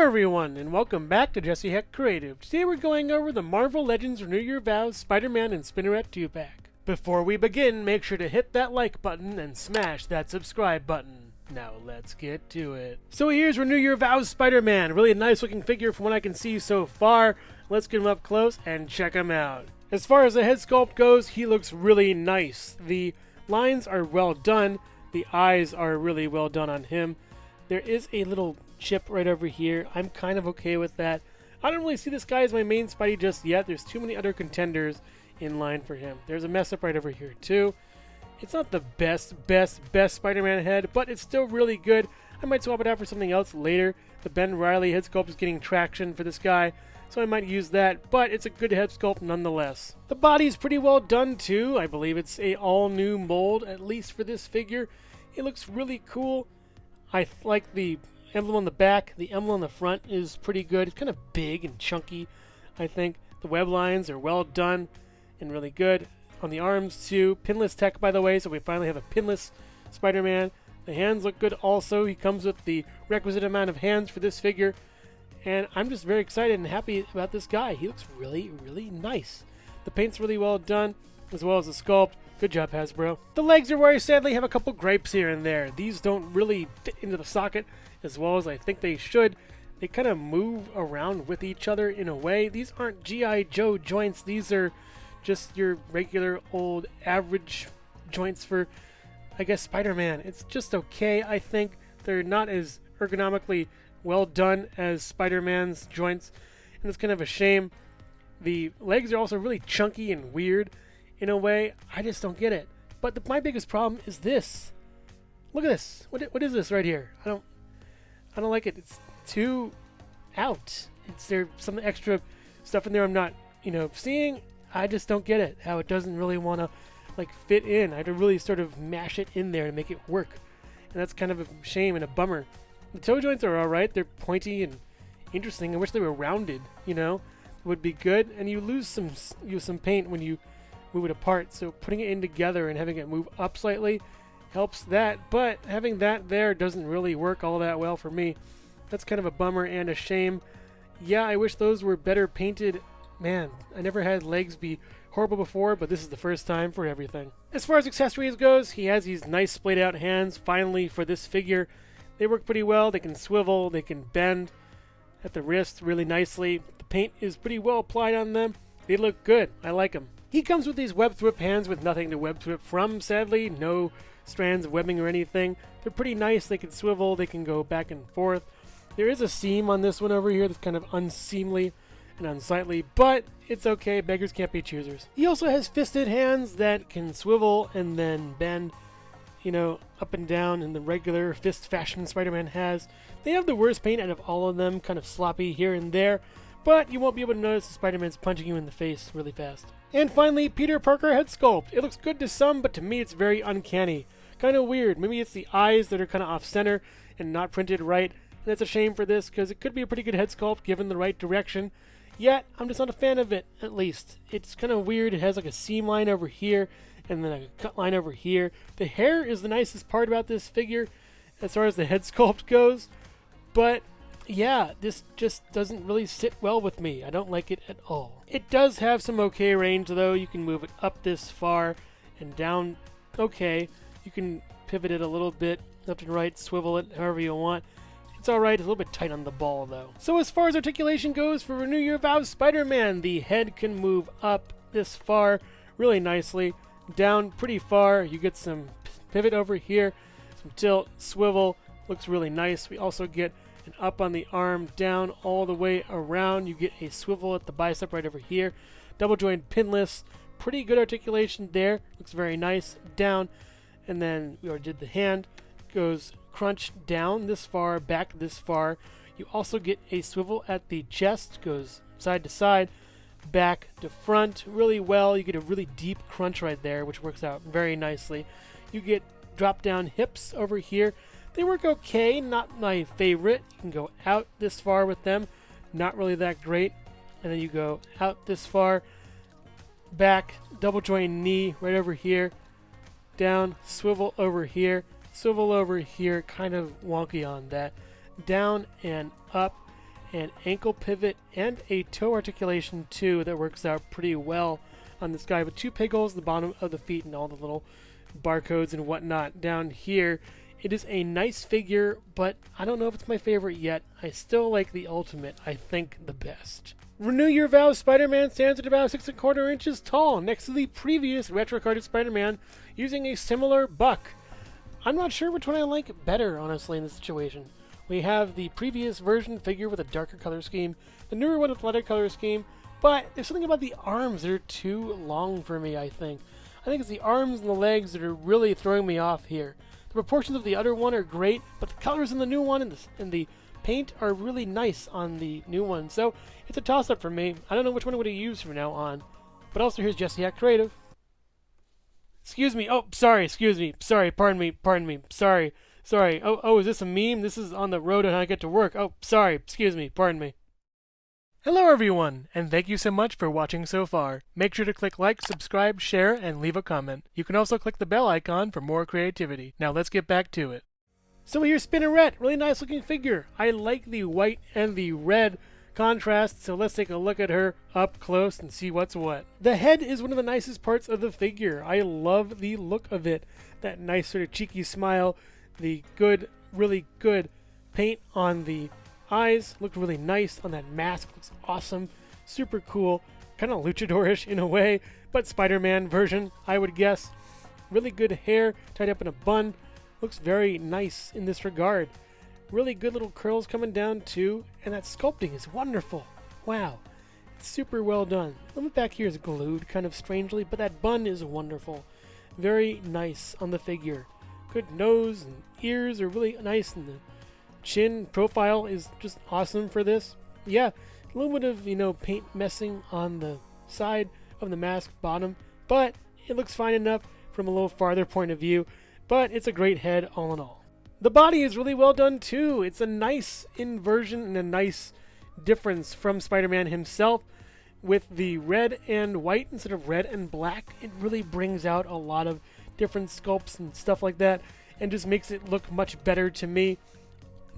Hello everyone, and welcome back to Jesse Hecht Creative. Today we're going over the Marvel Legends Renew Your Vows SpiderMan and Spinnerette 2-pack. Before we begin, make sure to hit that like button and smash that subscribe button. Now let's get to it. So here's Renew Your Vows SpiderMan. Really nice looking figure from what I can see so far. Let's get him up close and check him out. As far as the head sculpt goes, he looks really nice. The lines are well done. The eyes are really well done on him. There is a little chip right over here. I'm kind of okay with that. I don't really see this guy as my main Spidey just yet. There's too many other contenders in line for him. There's a mess up right over here too. It's not the best Spider-Man head, but it's still really good. I might swap it out for something else later. The Ben Reilly head sculpt is getting traction for this guy, so I might use that, but it's a good head sculpt nonetheless. The body's pretty well done too. I believe it's a all-new mold, at least for this figure. It looks really cool. I like the emblem on the back. The emblem on the front is pretty good. It's kind of big and chunky, I think. The web lines are well done and really good. On the arms too. Pinless tech, by the way, so we finally have a pinless Spider-Man. The hands look good also. He comes with the requisite amount of hands for this figure. And I'm just very excited and happy about this guy. He looks really, really nice. The paint's really well done, as well as the sculpt. Good job, Hasbro. The legs are where I sadly have a couple gripes here and there. These don't really fit into the socket as well as I think they should. They kind of move around with each other in a way. These aren't G.I. Joe joints. These are just your regular old average joints for, I guess, Spider-Man. It's just okay, I think. They're not as ergonomically well done as Spider-Man's joints, and it's kind of a shame. The legs are also really chunky and weird in a way. I just don't get it. But my biggest problem is this. Look at this. What is this right here? I don't like it. It's too out. Is there some extra stuff in there I'm not, seeing? I just don't get it. How it doesn't really want to fit in. I had to really sort of mash it in there to make it work. And that's kind of a shame and a bummer. The toe joints are alright. They're pointy and interesting. I wish they were rounded, It would be good. And you lose some paint when you move it apart. So putting it in together and having it move up slightly helps that. But having that there doesn't really work all that well for me. That's kind of a bummer and a shame. Yeah, I wish those were better painted. Man, I never had legs be horrible before, but this is the first time for everything. As far as accessories goes, he has these nice splayed out hands finally for this figure. They work pretty well. They can swivel, they can bend at the wrist really nicely. The paint is pretty well applied on them. They look good. I like them. He comes with these web thwip hands with nothing to web thwip from, sadly. No strands of webbing or anything. They're pretty nice. They can swivel. They can go back and forth. There is a seam on this one over here that's kind of unseemly and unsightly, but it's okay. Beggars can't be choosers. He also has fisted hands that can swivel and then bend, up and down in the regular fist fashion Spider-Man has. They have the worst paint out of all of them, kind of sloppy here and there, but you won't be able to notice the Spider-Man's punching you in the face really fast. And finally, Peter Parker head sculpt. It looks good to some, but to me it's very uncanny. Kind of weird. Maybe it's the eyes that are kind of off-center and not printed right, and that's a shame for this because it could be a pretty good head sculpt given the right direction. Yet, I'm just not a fan of it, at least. It's kind of weird. It has like a seam line over here and then a cut line over here. The hair is the nicest part about this figure as far as the head sculpt goes, but yeah, this just doesn't really sit well with me. I don't like it at all. It does have some okay range though. You can move it up this far and down okay. You can pivot it a little bit left and right, swivel it however you want. It's alright, it's a little bit tight on the ball though. So as far as articulation goes for Renew Your Vows Spider-Man, the head can move up this far really nicely, down pretty far. You get some pivot over here, some tilt, swivel, looks really nice. We also get an up on the arm, down all the way around. You get a swivel at the bicep right over here. Double joint pinless, pretty good articulation there. Looks very nice. Down, and then we already did the hand. Goes crunch down this far, back this far. You also get a swivel at the chest. Goes side to side, back to front really well. You get a really deep crunch right there, which works out very nicely. You get drop down hips over here. They work okay, not my favorite. You can go out this far with them, not really that great. And then you go out this far, back, double joint knee right over here, down, swivel over here, kind of wonky on that, down and up, and ankle pivot and a toe articulation too that works out pretty well on this guy, with 2 peg holes at the bottom of the feet and all the little barcodes and whatnot down here. It is a nice figure, but I don't know if it's my favorite yet. I still like the Ultimate, I think, the best. Renew Your Vows Spider-Man stands at about 6¼ inches tall next to the previous retro-carded Spider-Man using a similar buck. I'm not sure which one I like better, honestly, in this situation. We have the previous version figure with a darker color scheme, the newer one with a lighter color scheme, but there's something about the arms that are too long for me, I think. I think it's the arms and the legs that are really throwing me off here. The proportions of the other one are great, but the colors in the new one and the paint are really nice on the new one. So it's a toss-up for me. I don't know which one I'm going to use from now on. But also, here's Jesse Hecht Creative. Excuse me. Oh, sorry. Excuse me. Sorry. Pardon me. Pardon me. Sorry. Sorry. Oh, is this a meme? This is on the road and I get to work. Oh, sorry. Excuse me. Pardon me. Hello everyone, and thank you so much for watching so far. Make sure to click like, subscribe, share, and leave a comment. You can also click the bell icon for more creativity. Now let's get back to it. So here's Spinnerette, really nice looking figure. I like the white and the red contrast, so let's take a look at her up close and see what's what. The head is one of the nicest parts of the figure. I love the look of it. That nice sort of cheeky smile, the good, really good paint on the eyes look really nice on that mask. Looks awesome. Super cool. Kind of luchador-ish in a way, but Spider-Man version, I would guess. Really good hair tied up in a bun. Looks very nice in this regard. Really good little curls coming down too, and that sculpting is wonderful. Wow. It's super well done. A little bit back here is glued kind of strangely, but that bun is wonderful. Very nice on the figure. Good nose and ears are really nice, and the chin profile is just awesome for this. Yeah, a little bit of, paint messing on the side of the mask bottom, but it looks fine enough from a little farther point of view, but it's a great head all in all. The body is really well done too. It's a nice inversion and a nice difference from Spider-Man himself. With the red and white instead of red and black, it really brings out a lot of different sculpts and stuff like that, and just makes it look much better to me.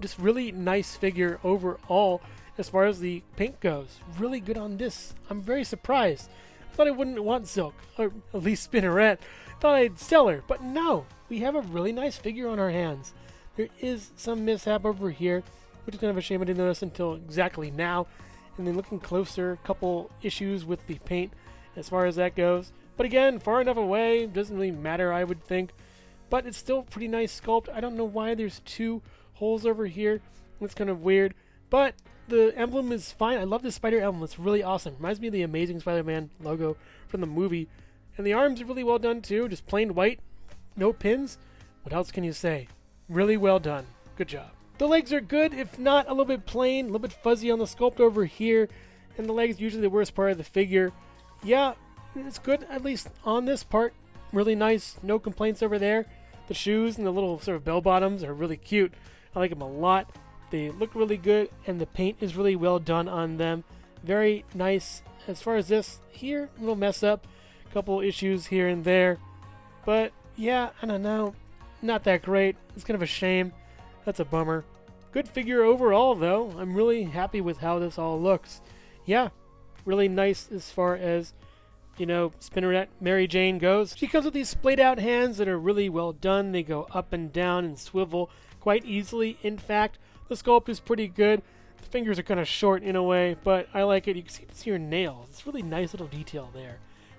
Just really nice figure overall as far as the paint goes. Really good on this. I'm very surprised. I thought I wouldn't want Silk, or at least Spinnerette. Thought I'd sell her, but no. We have a really nice figure on our hands. There is some mishap over here, which is kind of a shame I didn't notice until exactly now. And then looking closer, a couple issues with the paint as far as that goes. But again, far enough away, doesn't really matter, I would think. But it's still a pretty nice sculpt. I don't know why there's 2 holes over here. It's kind of weird, but the emblem is fine. I love this spider emblem. It's really awesome. Reminds me of the Amazing Spider-Man logo from the movie. And the arms are really well done too. Just plain white, no pins. What else can you say? Really well done. Good job. The legs are good, if not a little bit plain, a little bit fuzzy on the sculpt over here. And the legs usually the worst part of the figure. Yeah, it's good, at least on this part. Really nice. No complaints over there. The shoes and the little sort of bell bottoms are really cute. I like them a lot. They look really good, and the paint is really well done on them. Very nice. As far as this here, a little mess up. A couple issues here and there. But yeah, I don't know. Not that great. It's kind of a shame. That's a bummer. Good figure overall, though. I'm really happy with how this all looks. Yeah, really nice as far as, Spinnerette Mary Jane goes. She comes with these splayed out hands that are really well done. They go up and down and swivel quite easily. In fact, the sculpt is pretty good. The fingers are kind of short in a way, but I like it. You can see her nails. It's really nice little detail there.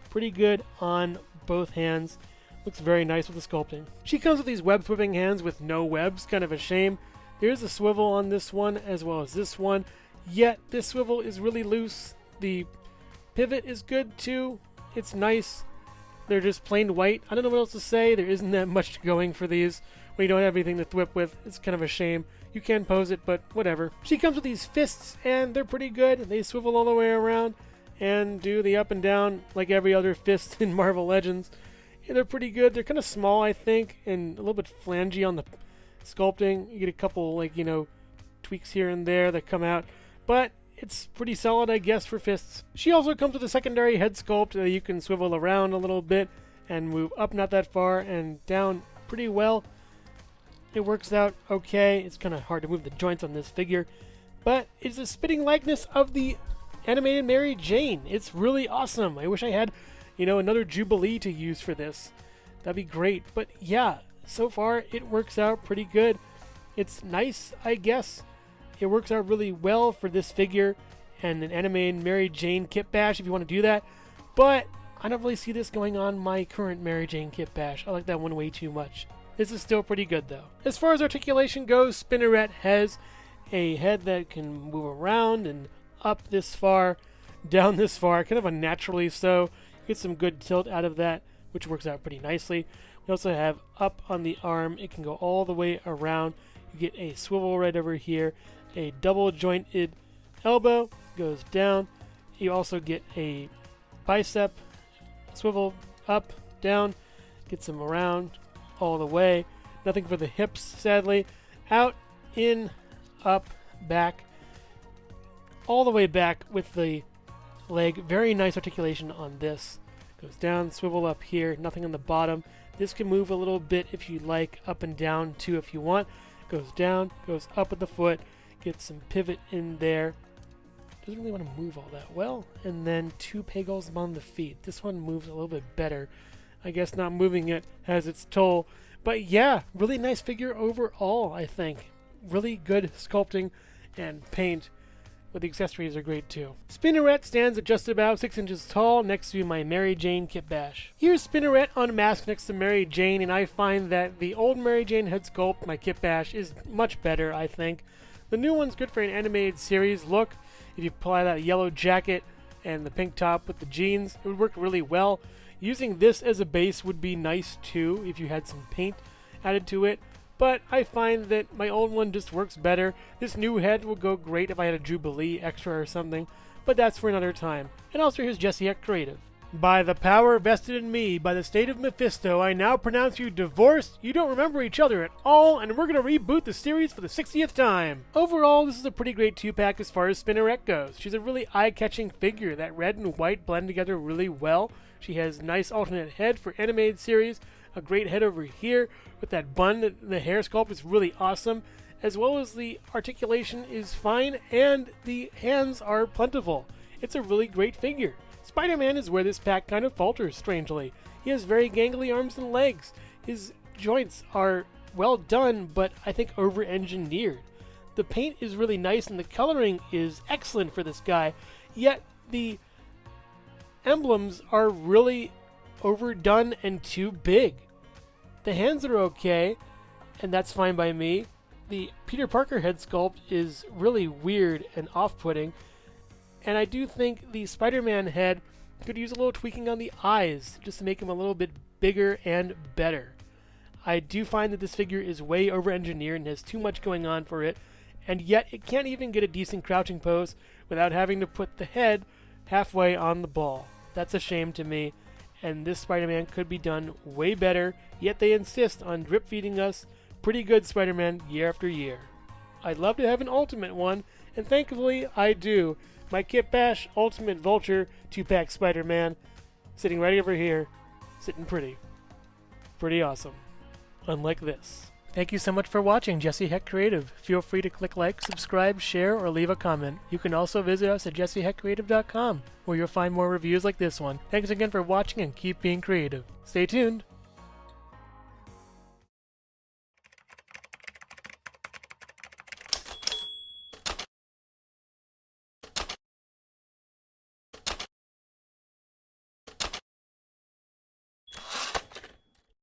Pretty good on both hands. Looks very nice with the sculpting. She comes with these web swipping hands with no webs. Kind of a shame. There's a swivel on this one as well as this one. Yet this swivel is really loose. The pivot is good too. It's nice. They're just plain white. I don't know what else to say. There isn't that much going for these when you don't have anything to thwip with. It's kind of a shame. You can pose it, but whatever. She comes with these fists, and they're pretty good. They swivel all the way around and do the up and down like every other fist in Marvel Legends. Yeah, they're pretty good. They're kind of small, I think, and a little bit flangey on the sculpting. You get a couple, tweaks here and there that come out. But it's pretty solid, I guess, for fists. She also comes with a secondary head sculpt that you can swivel around a little bit and move up not that far and down pretty well. It works out okay. It's kind of hard to move the joints on this figure. but it's a spitting likeness of the animated Mary Jane. It's really awesome. I wish I had, another Jubilee to use for this. That'd be great. But yeah, so far it works out pretty good. It's nice, I guess. It works out really well for this figure and an animated Mary Jane kit bash if you want to do that. But I don't really see this going on my current Mary Jane kit bash. I like that one way too much. This is still pretty good though. As far as articulation goes, Spinnerette has a head that can move around and up this far, down this far, kind of unnaturally so. Get some good tilt out of that, which works out pretty nicely. We also have up on the arm. It can go all the way around. You get a swivel right over here, a double jointed elbow goes down. You also get a bicep swivel up, down, gets them around all the way. Nothing for the hips, sadly. Out, in, up, back, all the way back with the leg. Very nice articulation on this. Goes down, swivel up here, nothing on the bottom. This can move a little bit if you like, up and down too if you want. Goes down, goes up with the foot, gets some pivot in there. Doesn't really want to move all that well. And then 2 pegals on the feet. This one moves a little bit better. I guess not moving it has its toll. But yeah, really nice figure overall, I think. Really good sculpting and paint. But the accessories are great too. Spinnerette stands at just about 6 inches tall next to my Mary Jane kit bash. Here's Spinnerette unmasked next to Mary Jane, and I find that the old Mary Jane head sculpt, my kit bash, is much better, I think. The new one's good for an animated series look. If you apply that yellow jacket and the pink top with the jeans, it would work really well. Using this as a base would be nice too if you had some paint added to it. But I find that my old one just works better. This new head will go great if I had a Jubilee extra or something, but that's for another time. And also here's Jesse Hecht Creative. By the power vested in me by the state of Mephisto, I now pronounce you divorced. You don't remember each other at all, and we're going to reboot the series for the 60th time. Overall, this is a pretty great 2-pack as far as Spinnerette goes. She's a really eye-catching figure. That red and white blend together really well. She has nice alternate head for animated series, a great head over here with that bun. The hair sculpt is really awesome, as well as the articulation is fine and the hands are plentiful. It's a really great figure. Spider-Man is where this pack kind of falters, strangely. He has very gangly arms and legs. His joints are well done, but I think over-engineered. The paint is really nice and the coloring is excellent for this guy, yet the emblems are really overdone and too big. The hands are okay, and that's fine by me. The Peter Parker head sculpt is really weird and off-putting, and I do think the Spider-Man head could use a little tweaking on the eyes just to make him a little bit bigger and better. I do find that this figure is way over-engineered and has too much going on for it, and yet it can't even get a decent crouching pose without having to put the head halfway on the ball. That's a shame to me, and this Spider-Man could be done way better, yet they insist on drip-feeding us pretty good Spider-Man year after year. I'd love to have an Ultimate one, and thankfully I do. My Kit Bash Ultimate Vulture 2-pack Spider-Man, sitting right over here, sitting pretty. Pretty awesome. Unlike this. Thank you so much for watching Jesse Hecht Creative. Feel free to click like, subscribe, share, or leave a comment. You can also visit us at jessehechtcreative.com, where you'll find more reviews like this one. Thanks again for watching and keep being creative. Stay tuned!